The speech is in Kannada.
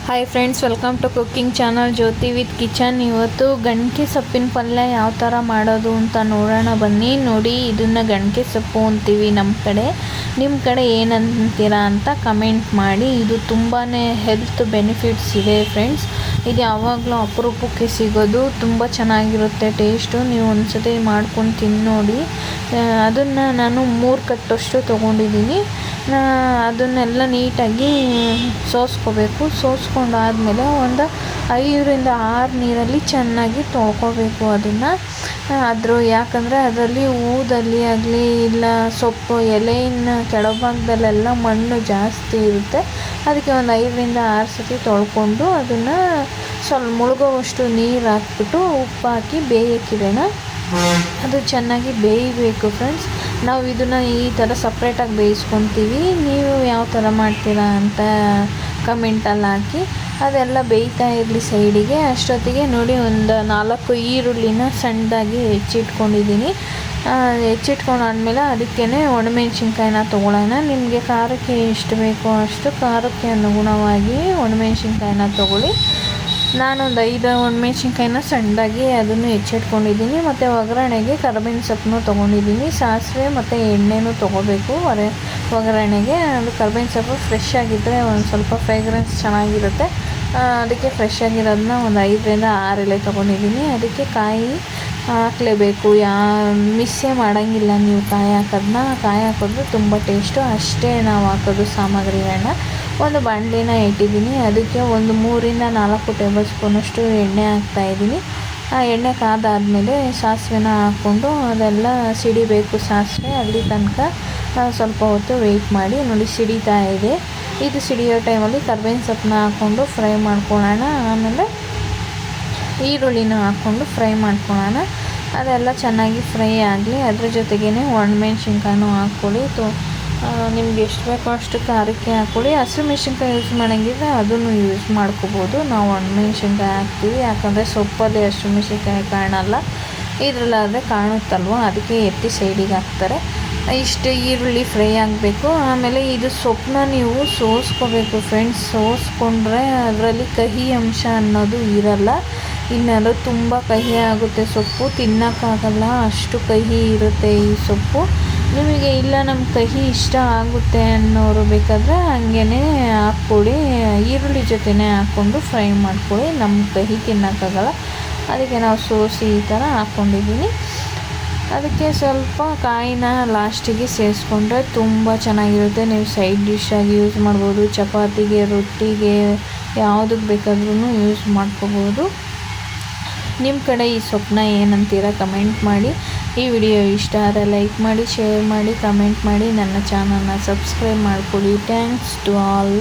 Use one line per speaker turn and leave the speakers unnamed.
Hi friends, welcome to cooking channel Jyothi with kitchen. ಇವತ್ತು ಗಣಕೆ ಸೊಪ್ಪಿನ ಪಲ್ಯ ಯಾವ ಥರ ಮಾಡೋದು ಅಂತ ನೋಡೋಣ ಬನ್ನಿ. ನೋಡಿ, ಇದನ್ನು ಗಣಕೆ ಸೊಪ್ಪು ಅಂತೀವಿ ನಮ್ಮ ಕಡೆ. ನಿಮ್ಮ ಕಡೆ ಏನಂತೀರಾ ಅಂತ ಕಮೆಂಟ್ ಮಾಡಿ. ಇದು ತುಂಬಾ ಹೆಲ್ತ್ ಬೆನಿಫಿಟ್ಸ್ ಇದೆ ಫ್ರೆಂಡ್ಸ್. ಇದು ಯಾವಾಗಲೂ ಅಪರೂಪಕ್ಕೆ ಸಿಗೋದು, ತುಂಬ ಚೆನ್ನಾಗಿರುತ್ತೆ ಟೇಸ್ಟು. ನೀವು ಒಂದ್ಸತಿ ಮಾಡ್ಕೊಂಡು ತಿಂದು ನೋಡಿ. ಅದನ್ನು ನಾನು 3 ಕಟ್ಟಷ್ಟು ತೊಗೊಂಡಿದ್ದೀನಿ. ಅದನ್ನೆಲ್ಲ ನೀಟಾಗಿ ಸೋಸ್ಕೋಬೇಕು. ಸೋಸ್ಕೊಂಡಾದಮೇಲೆ ಒಂದು 5ರಿಂದ 6 ನೀರಲ್ಲಿ ಚೆನ್ನಾಗಿ ತೊಳ್ಕೊಬೇಕು ಅದನ್ನು. ಯಾಕಂದರೆ ಅದರಲ್ಲಿ ಊದಲ್ಲಿ ಆಗಲಿ ಇಲ್ಲ ಸೊಪ್ಪು ಎಲೆಯಿನ ಕೆಳಭಾಗದಲ್ಲೆಲ್ಲ ಮಣ್ಣು ಜಾಸ್ತಿ ಇರುತ್ತೆ. ಅದಕ್ಕೆ ಒಂದು 5ರಿಂದ 6 ಸತಿ ತೊಳ್ಕೊಂಡು ಅದನ್ನು ಸ್ವಲ್ಪ ಮುಳುಗೋವಷ್ಟು ನೀರು ಹಾಕ್ಬಿಟ್ಟು ಉಪ್ಪು ಹಾಕಿ ಬೇಯಕ್ಕಿಡೋಣ. ಅದು ಚೆನ್ನಾಗಿ ಬೇಯಬೇಕು ಫ್ರೆಂಡ್ಸ್. ನಾವು ಇದನ್ನು ಈ ಥರ ಸಪ್ರೇಟಾಗಿ ಬೇಯಿಸ್ಕೊತೀವಿ. ನೀವು ಯಾವ ಥರ ಮಾಡ್ತೀರಾ ಅಂತ ಕಮೆಂಟಲ್ಲಿ ಹಾಕಿ. ಅದೆಲ್ಲ ಬೇಯ್ತಾ ಇರಲಿ ಸೈಡಿಗೆ. ಅಷ್ಟೊತ್ತಿಗೆ ನೋಡಿ, ಒಂದು 4 ಈರುಳ್ಳಿನ ಸಣ್ಣದಾಗಿ ಹೆಚ್ಚಿಟ್ಕೊಂಡಿದ್ದೀನಿ. ಹೆಚ್ಚಿಟ್ಕೊಂಡಾದ್ಮೇಲೆ ಅದಕ್ಕೇ ಒಣಮೆಣ್ಸಿನ್ಕಾಯಿನ ತೊಗೊಳ್ಳೋಣ. ನಿಮಗೆ ಖಾರಕ್ಕೆ ಎಷ್ಟು ಬೇಕೋ ಅಷ್ಟು ಖಾರಕ್ಕೆ ಅನುಗುಣವಾಗಿ ಒಣಮೆಣ್ಸಿನ್ಕಾಯಿನ ತೊಗೊಳ್ಳಿ. ನಾನೊಂದು 5 ಒಣಮೆಣ್ಸಿನ್ಕಾಯಿನ ಸಣ್ಣದಾಗಿ ಅದನ್ನು ಹೆಚ್ಚಿಟ್ಕೊಂಡಿದ್ದೀನಿ. ಮತ್ತು ಒಗ್ಗರಣೆಗೆ ಕರಿಬೇವಿನ ಸೊಪ್ಪನ್ನು ತೊಗೊಂಡಿದ್ದೀನಿ. ಸಾಸಿವೆ ಮತ್ತು ಎಣ್ಣೆನೂ ತೊಗೋಬೇಕು ಒಗ್ಗರಣೆಗೆ. ಅದು ಕರಿಬೇವಿನ ಸೊಪ್ಪು ಫ್ರೆಶ್ ಆಗಿದ್ದರೆ ಒಂದು ಸ್ವಲ್ಪ ಫ್ರೇಗ್ರೆನ್ಸ್ ಚೆನ್ನಾಗಿರುತ್ತೆ. ಅದಕ್ಕೆ ಫ್ರೆಶ್ ಆಗಿರೋದನ್ನ ಒಂದು 5ರಿಂದ 6 ಎಲೆ ತೊಗೊಂಡಿದ್ದೀನಿ. ಅದಕ್ಕೆ ಕಾಯಿ ಹಾಕಲೇಬೇಕು. ಮಿಸ್ಸೇ ಮಾಡೋಂಗಿಲ್ಲ ನೀವು ಕಾಯಿ ಹಾಕೋದನ್ನ. ಕಾಯಿ ಹಾಕಿದ್ರೆ ತುಂಬ ಟೇಸ್ಟು. ಅಷ್ಟೇ ನಾವು ಹಾಕೋದು ಸಾಮಗ್ರಿಗಳನ್ನ. ಒಂದು ಬಾಣಲಿನ ಇಟ್ಟಿದ್ದೀನಿ. ಅದಕ್ಕೆ ಒಂದು 3ರಿಂದ 4 ಟೇಬಲ್ ಸ್ಪೂನಷ್ಟು ಎಣ್ಣೆ ಹಾಕ್ತಾಯಿದ್ದೀನಿ. ಆ ಎಣ್ಣೆ ಕಾದಾದಮೇಲೆ ಸಾಸಿವೆನ ಹಾಕ್ಕೊಂಡು ಅದೆಲ್ಲ ಸಿಡಿಬೇಕು. ಸಾಸಿವೆ ಅಲ್ಲಿ ತನಕ ಸ್ವಲ್ಪ ಹೊತ್ತು ವೆಯ್ಟ್ ಮಾಡಿ. ನೋಡಿ, ಸಿಡಿತಾ ಇದೆ. ಇದು ಸಿಡಿಯೋ ಟೈಮಲ್ಲಿ ಕರಿಬೇವಿನ ಸೊಪ್ಪನ್ನ ಹಾಕ್ಕೊಂಡು ಫ್ರೈ ಮಾಡ್ಕೊಳ್ಳೋಣ. ಆಮೇಲೆ ಈರುಳ್ಳಿನ ಹಾಕ್ಕೊಂಡು ಫ್ರೈ ಮಾಡ್ಕೊಳ್ಳೋಣ. ಅದೆಲ್ಲ ಚೆನ್ನಾಗಿ ಫ್ರೈ ಆಗಲಿ. ಅದ್ರ ಜೊತೆಗೇ ಒಣಮೆಣ್ಸಿನ್ಕಾಯಿನೂ ಹಾಕ್ಕೊಳ್ಳಿ. ನಿಮ್ಗೆ ಎಷ್ಟು ಬೇಕೋ ಅಷ್ಟು ಖಾರಕ್ಕೆ ಹಾಕ್ಕೊಳ್ಳಿ. ಹಸಿಮೆಣ್ಸಿನ್ಕಾಯಿ ಯೂಸ್ ಮಾಡೋಂಗಿದ್ರೆ ಅದನ್ನು ಯೂಸ್ ಮಾಡ್ಕೋಬೋದು. ನಾವು ಒಣಮೆಣ್ಸಿನ್ಕಾಯಿ ಹಾಕ್ತೀವಿ, ಯಾಕಂದರೆ ಸೊಪ್ಪಲ್ಲಿ ಹಸಿಮೆಣ್ಸಿನ್ಕಾಯಿ ಕಾಣಲ್ಲ. ಇದರಲ್ಲಾದರೆ ಕಾಣುತ್ತಲ್ವ, ಅದಕ್ಕೆ ಎತ್ತಿ ಸೈಡಿಗೆ ಹಾಕ್ತಾರೆ. ಇಷ್ಟು ಈರುಳ್ಳಿ ಫ್ರೈ ಆಗಬೇಕು. ಆಮೇಲೆ ಇದು ಸೊಪ್ಪನ್ನ ನೀವು ಸೋಸ್ಕೋಬೇಕು ಫ್ರೆಂಡ್ಸ್. ಸೋಸ್ಕೊಂಡ್ರೆ ಅದರಲ್ಲಿ ಕಹಿ ಅಂಶ ಅನ್ನೋದು ಇರಲ್ಲ. ಇನ್ನಾದರೂ ತುಂಬ ಕಹಿ ಆಗುತ್ತೆ ಸೊಪ್ಪು, ತಿನ್ನೋಕ್ಕಾಗಲ್ಲ, ಅಷ್ಟು ಕಹಿ ಇರುತ್ತೆ ಈ ಸೊಪ್ಪು. ನಿಮಗೆ ಇಲ್ಲ ನಮ್ಗೆ ಕಹಿ ಇಷ್ಟ ಆಗುತ್ತೆ ಅನ್ನೋರು ಬೇಕಾದರೆ ಹಂಗೇ ಹಾಕ್ಕೊಳ್ಳಿ. ಈರುಳ್ಳಿ ಜೊತೆನೇ ಹಾಕ್ಕೊಂಡು ಫ್ರೈ ಮಾಡ್ಕೊಳ್ಳಿ. ನಮ್ಗೆ ಕಹಿ ತಿನ್ನೋಕ್ಕಾಗಲ್ಲ, ಅದಕ್ಕೆ ನಾವು ಸೋಸಿ ಈ ಥರ ಹಾಕ್ಕೊಂಡಿದ್ದೀನಿ. ಅದಕ್ಕೆ ಸ್ವಲ್ಪ ಕಾಯಿನ ಲಾಸ್ಟಿಗೆ ಸೇರಿಸ್ಕೊಂಡ್ರೆ ತುಂಬ ಚೆನ್ನಾಗಿರುತ್ತೆ. ನೀವು ಸೈಡ್ ಡಿಶ್ಶಾಗಿ ಯೂಸ್ ಮಾಡ್ಬೋದು. ಚಪಾತಿಗೆ, ರೊಟ್ಟಿಗೆ, ಯಾವುದಕ್ಕೆ ಬೇಕಾದ್ರೂ ಯೂಸ್ ಮಾಡ್ಕೋಬೋದು. ನಿಮ್ಮ ಕಡೆ ಈ ಸೊಪ್ಪನ್ನ ಏನಂತೀರ ಕಮೆಂಟ್ ಮಾಡಿ. ಈ ವಿಡಿಯೋ ಇಷ್ಟ ಆದರೆ ಲೈಕ್ ಮಾಡಿ, ಶೇರ್ ಮಾಡಿ, ಕಮೆಂಟ್ ಮಾಡಿ. ನನ್ನ ಚಾನಲ್ನ ಸಬ್ಸ್ಕ್ರೈಬ್ ಮಾಡ್ಕೊಳ್ಳಿ. Thanks to all.